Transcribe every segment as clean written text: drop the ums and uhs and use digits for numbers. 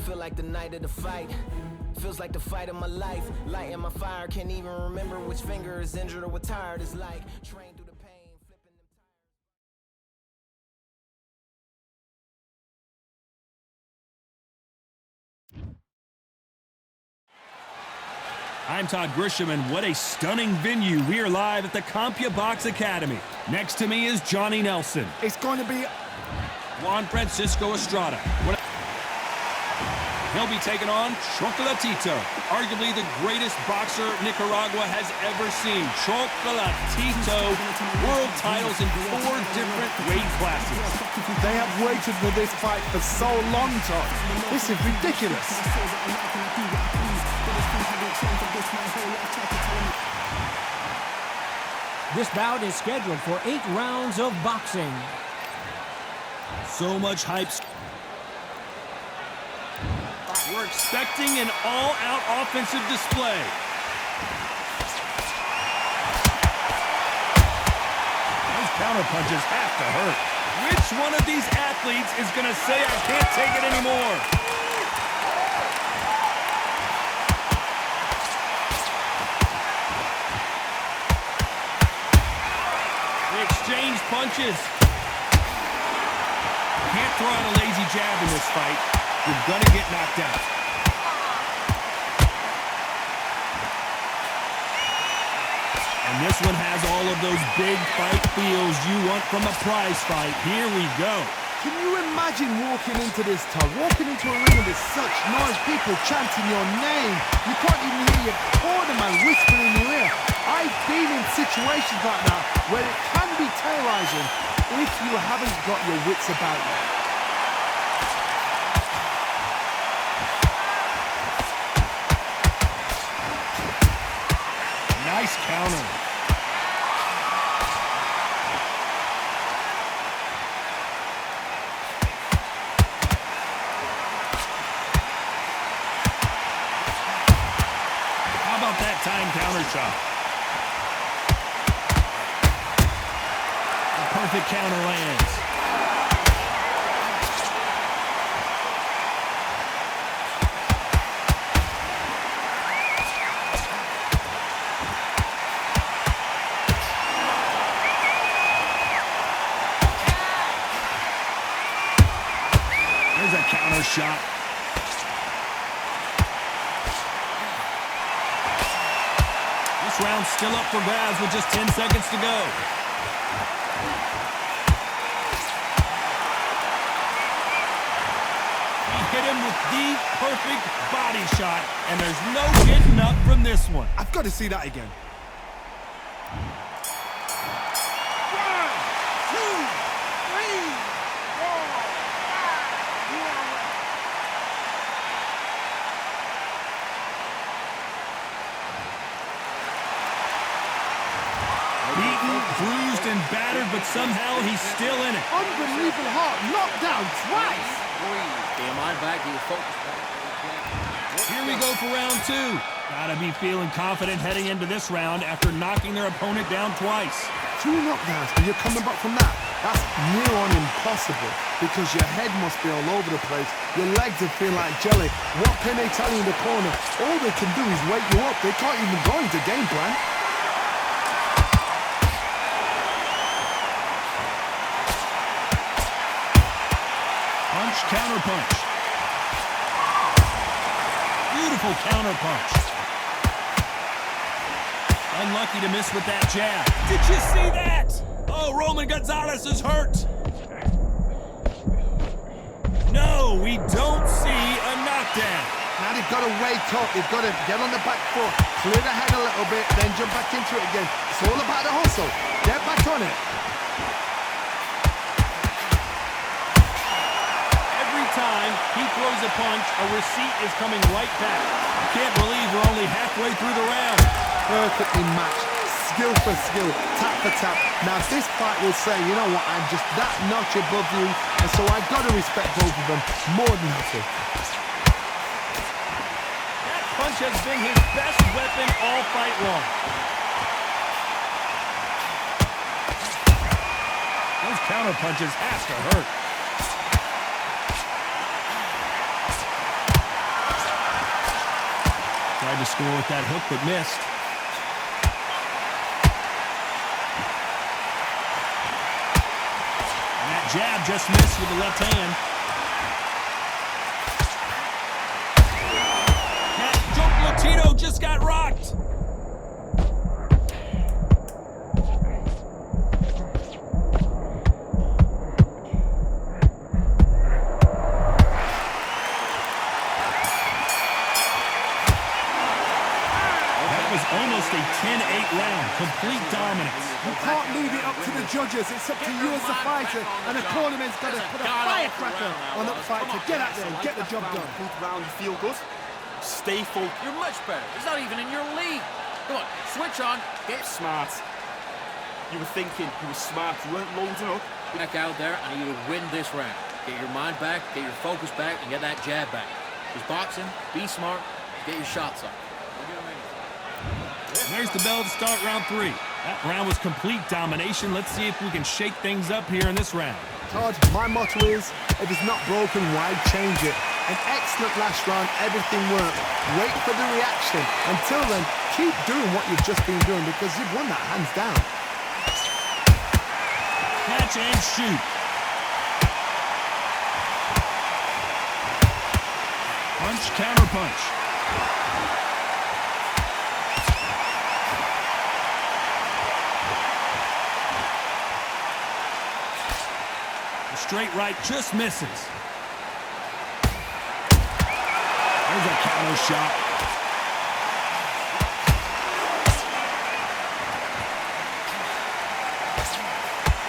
Feel like the night of the fight. Feels like the fight of my life. Lighting my fire. Can't even remember which finger is injured or what tired is like. Train through the pain, flipping them tires. I'm Todd Grisham, and what a stunning venue. We are live at the CompuBox Academy. Next to me is Johnny Nelson. It's going to be Juan Francisco Estrada. He'll be taking on Chocolatito, arguably the greatest boxer Nicaragua has ever seen. Chocolatito, world titles in 4 different weight classes. They have waited for this fight for so long, Todd. This is ridiculous. This bout is scheduled for 8 rounds of boxing. So much hype. We're expecting an all-out offensive display. Those counter punches have to hurt. Which one of these athletes is going to say, I can't take it anymore? They exchange punches. Can't throw out a lazy jab in this fight. You're gonna get knocked out. And this one has all of those big fight feels you want from a prize fight. Here we go. Can you imagine walking into this, Todd? Walking into a ring with such noise, people chanting your name. You can't even hear your cornerman whispering in your ear. I've been in situations like that where it can be terrorizing if you haven't got your wits about you. Nice counter. How about that time counter shot? A perfect counter lands. Counter shot. This round's still up for grabs with just 10 seconds to go. He hit him with the perfect body shot, and there's no getting up from this one. I've got to see that again. 1, 2, 3. Beaten, bruised, and battered, but somehow he's still in it. Unbelievable heart, knocked down twice. Here we go for round 2. Gotta be feeling confident heading into this round after knocking their opponent down twice. 2 knockdowns, but you're coming back from that. That's near on impossible because your head must be all over the place. Your legs will feel like jelly. What can they tell you in the corner? All they can do is wake you up. They can't even go into game plan. Punch, counter punch. Beautiful counter punch. Unlucky to miss with that jab. Did you see that? Oh, Roman Gonzalez is hurt. No, we don't see a knockdown. Now they've got to wake up. They've got to get on the back foot, clear the head a little bit, then jump back into it again. It's all about the hustle. Get back on it. Time he throws a punch, a receipt is coming right back. I can't believe we're only halfway through the round. Perfectly matched, skill for skill, tap for tap. Now this fight will say, you know what, I'm just that notch above you, and so I've got to respect both of them more than happy. That punch has been his best weapon all fight long. Those counter punches have to hurt. to score with that hook, but missed. And that jab just missed with the left hand. That Chocolatito just got rocked. Almost a 10-8 round, complete dominance. You can't leave it up to the judges. It's up to you as the fighter, and the tournament's got to put a firecracker on that fight to get out there and get the job done. Good round, you feel good? Stay full. You're much better. It's not even in your league. Come on, switch on. Get Smart. You were thinking, you were smart, you weren't loading up. back out there. I need you to win this round. Get your mind back, get your focus back, and get that jab back. Just boxing, be smart, get your shots up. There's the bell to start round 3. That round was complete domination. Let's see if we can shake things up here in this round. Todd, my motto is, if it's not broken, why change it? An excellent last round, everything worked. Wait for the reaction. Until then, keep doing what you've just been doing because you've won that hands down. Catch and shoot. Punch, counter punch. The straight right just misses. There's a counter shot.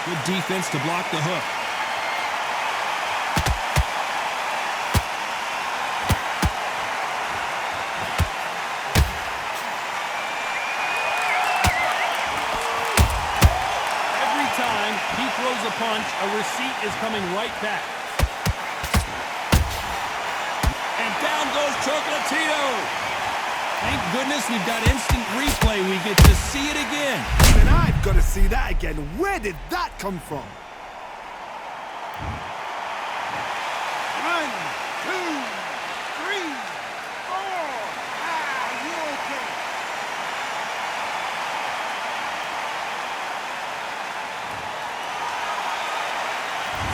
Good defense to block the hook. Every time he throws a punch, a receipt is coming right back. And down goes Chocolatito. Thank goodness we've got instant replay. We get to see it again. And I've got to see that again. Where did that come from? 1, 2, 3, 4. Ah, you okay?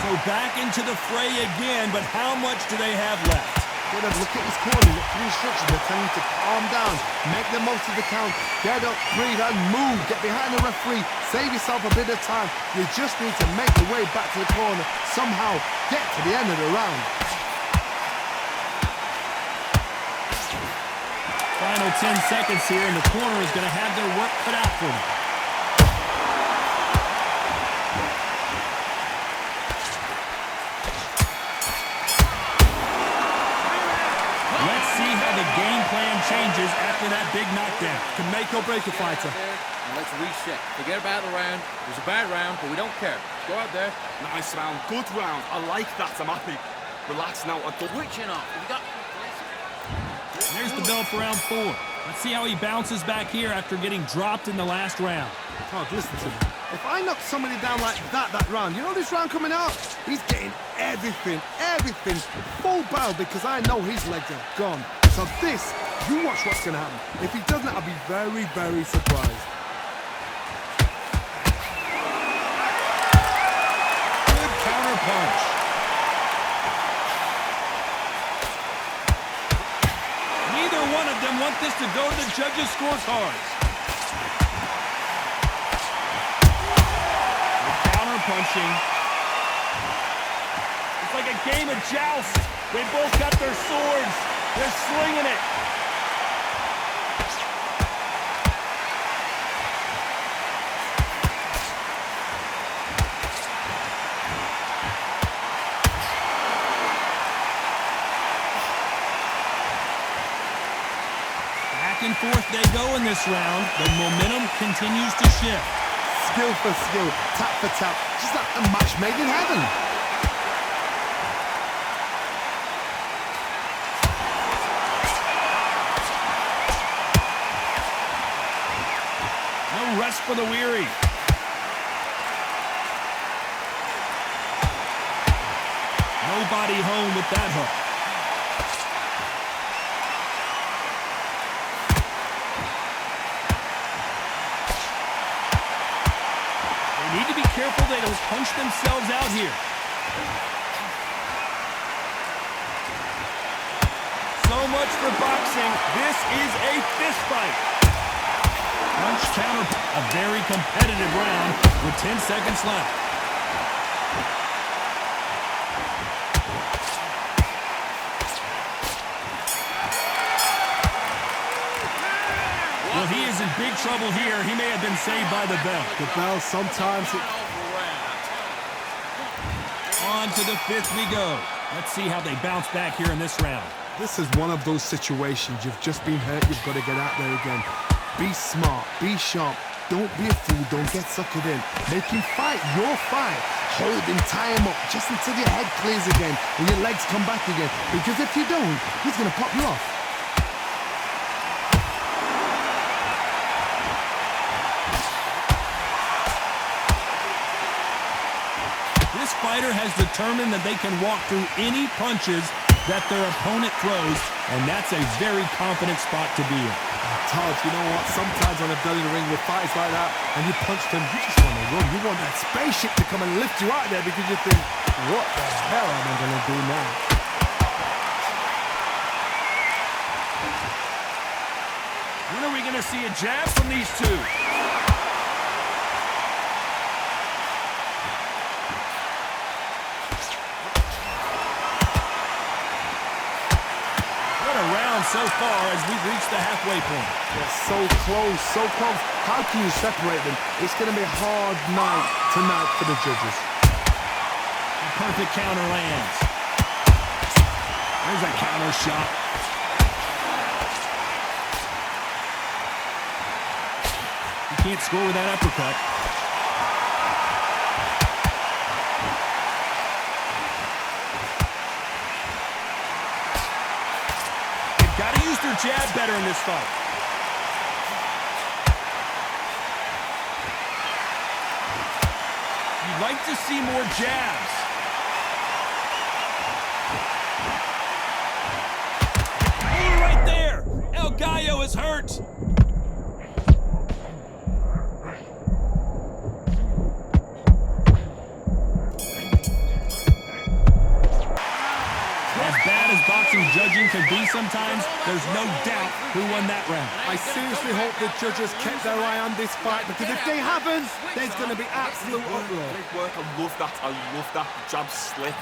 So back into the fray again, but how much do they have left? Look at his corner, look at the instructions. They're telling him to calm down, make the most of the count, get up, breathe, and move. Get behind the referee, save yourself a bit of time. You just need to make your way back to the corner, somehow get to the end of the round. Final 10 seconds here, and the corner is going to have their work cut out for them. The game plan changes after that big knockdown. Can make or break a fighter. And let's reset. Forget about the round. It was a bad round, but we don't care. Go out there. Nice round, good round. I like that. I'm happy. Relax now. Switching off. We got. There's the bell for round 4. Let's see how he bounces back here after getting dropped in the last round. Oh, listen to me. If I knock somebody down like that round, you know this round coming out? He's getting everything, full barrel because I know his legs are gone. So this, you watch what's going to happen. If he doesn't, I'll be very, very surprised. Good counter punch. Neither one of them want this to go to the judges' scorecards. Counter punching. It's like a game of joust. They both got their swords. They're slinging it. Back and forth they go in this round. The momentum continues to shift. Skill for skill, tap for tap. Just like a match made in heaven. Rest for the weary. Nobody home with that hook. careful they don't punch themselves out here. So much for boxing. This is a fist fight. Punch counter. A very competitive round with 10 seconds left. Well, he is in big trouble here. He may have been saved by the bell. The bell sometimes... On to the fifth we go. Let's see how they bounce back here in this round. This is one of those situations. You've just been hurt. You've got to get out there again. Be smart. Be sharp. Don't be a fool. Don't get suckered in. Make him fight your fight. Hold him, tie him up, just until your head clears again and your legs come back again. Because if you don't, he's going to pop you off. This fighter has determined that they can walk through any punches that their opponent throws, and that's a very confident spot to be in. Todd, you know what? Sometimes when I've done in the ring with fights like that, and you punch them, you just want to run. You want that spaceship to come and lift you out there because you think, what the hell am I going to do now? When are we going to see a jab from these two? So far as we've reached the halfway point. They're so close, so close. How can you separate them? It's going to be a hard night tonight for the judges. A perfect counter lands. There's a counter shot. You can't score with that uppercut. Their jab better in this fight. You'd like to see more jabs. Oh, right there. El Gallo is hurt. Boxing judging can be sometimes, there's no doubt who won that round. I seriously hope the judges kept their eye on this fight, because if they haven't, there's going to be absolute uproar. Great work. I love that. I love that. Jab slick.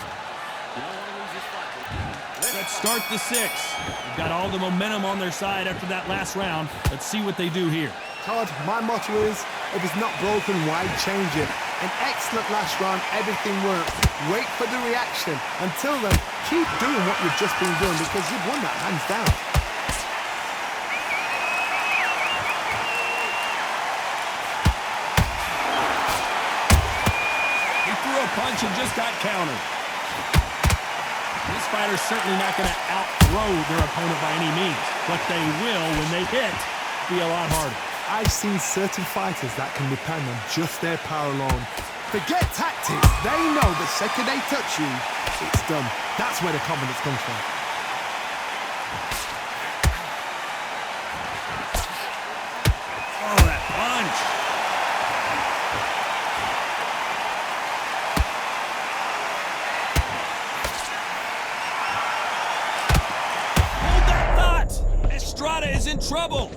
Let's start the sixth. They've got all the momentum on their side after that last round. Let's see what they do here. Todd, my motto is, if it's not broken, why change it? An excellent last round, everything worked. Wait for the reaction. Until then, keep doing what you've just been doing because you've won that hands down. He threw a punch and just got countered. This fighter's certainly not going to out-throw their opponent by any means, but they will, when they hit, be a lot harder. I've seen certain fighters that can depend on just their power alone. Forget tactics. They know the second they touch you, it's done. That's where the confidence comes from. Oh, that punch. Hold that thought. Estrada is in trouble.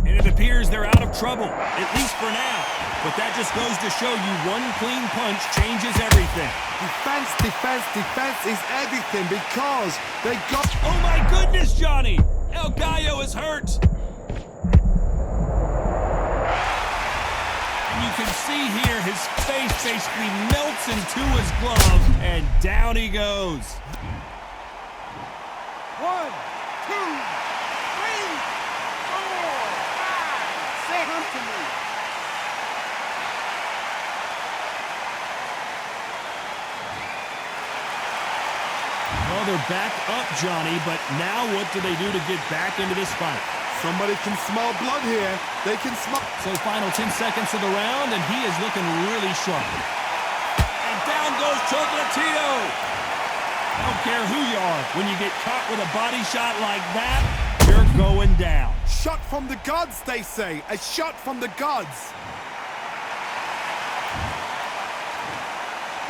It appears they're out of trouble, at least for now. But that just goes to show you one clean punch changes everything. Defense, defense, defense is everything because they got... Oh my goodness, Johnny! El Gallo is hurt. And you can see here his face basically melts into his glove, and down he goes. 1, 2, 3, 4, 5, 6. Come to me. Well, they're back up, Johnny, but now what do they do to get back into this fight? Somebody can smell blood here. They can smell... So final 10 seconds of the round, and he is looking really sharp. And down goes Chocolatito. I don't care who you are. When you get caught with a body shot like that, you're going down. Shot from the gods, they say. A shot from the gods.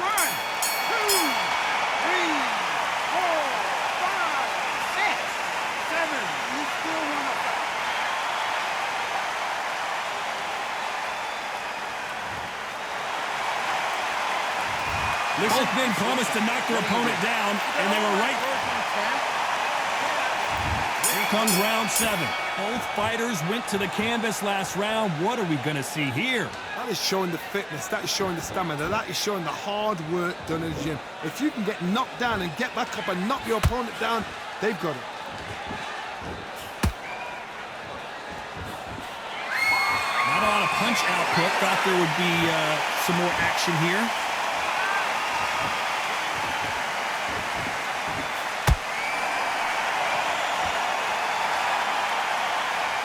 1, 2, 3, 4, 5, 6, 7. You still want to... Both men promised to knock their opponent down, and they were right. Here comes round 7. Both fighters went to the canvas last round. What are we going to see here? That is showing the fitness, that is showing the stamina, that is showing the hard work done in the gym. If you can get knocked down and get back up and knock your opponent down, they've got it. Not a lot of punch output. Thought there would be some more action here.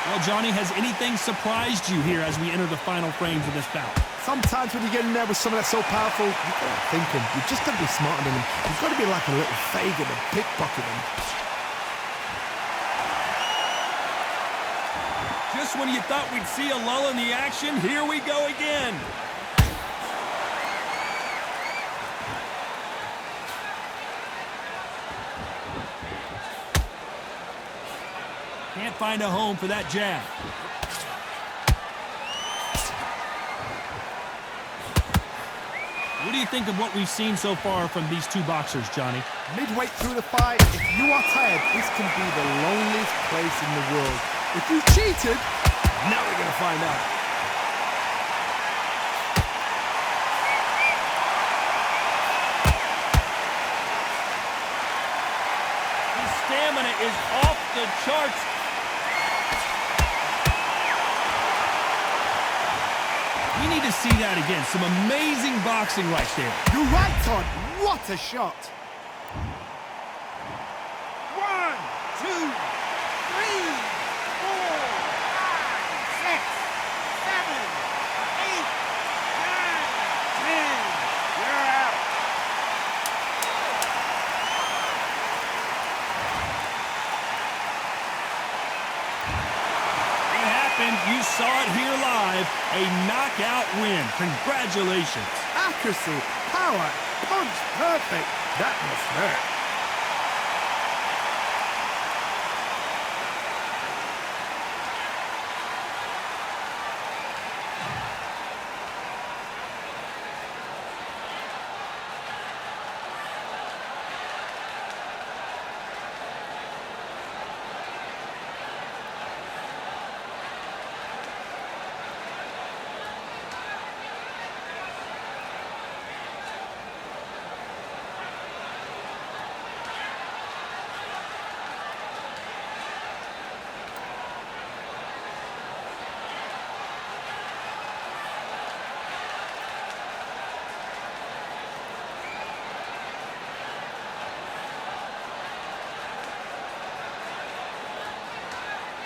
Well, Johnny, has anything surprised you here as we enter the final frames of this bout? Sometimes when you get in there with someone that's so powerful, you've got to think him. You've just got to be smarter than him. You've got to be like a little Fagin and pickpocket him. Just when you thought we'd see a lull in the action, here we go again. Can't find a home for that jab. What do you think of what we've seen so far from these two boxers, Johnny? Midway through the fight, if you are tired, this can be the loneliest place in the world. If you cheated, now we're going to find out. His stamina is off the charts. We need to see that again. Some amazing boxing right there. You're right, Todd. What a shot. 1, 2, 3, 4, 5, 6, 7, 8, 9, 10. You're out. It happened. You saw it here live. A knockout win. Congratulations. Accuracy, power, punch, perfect. That must hurt.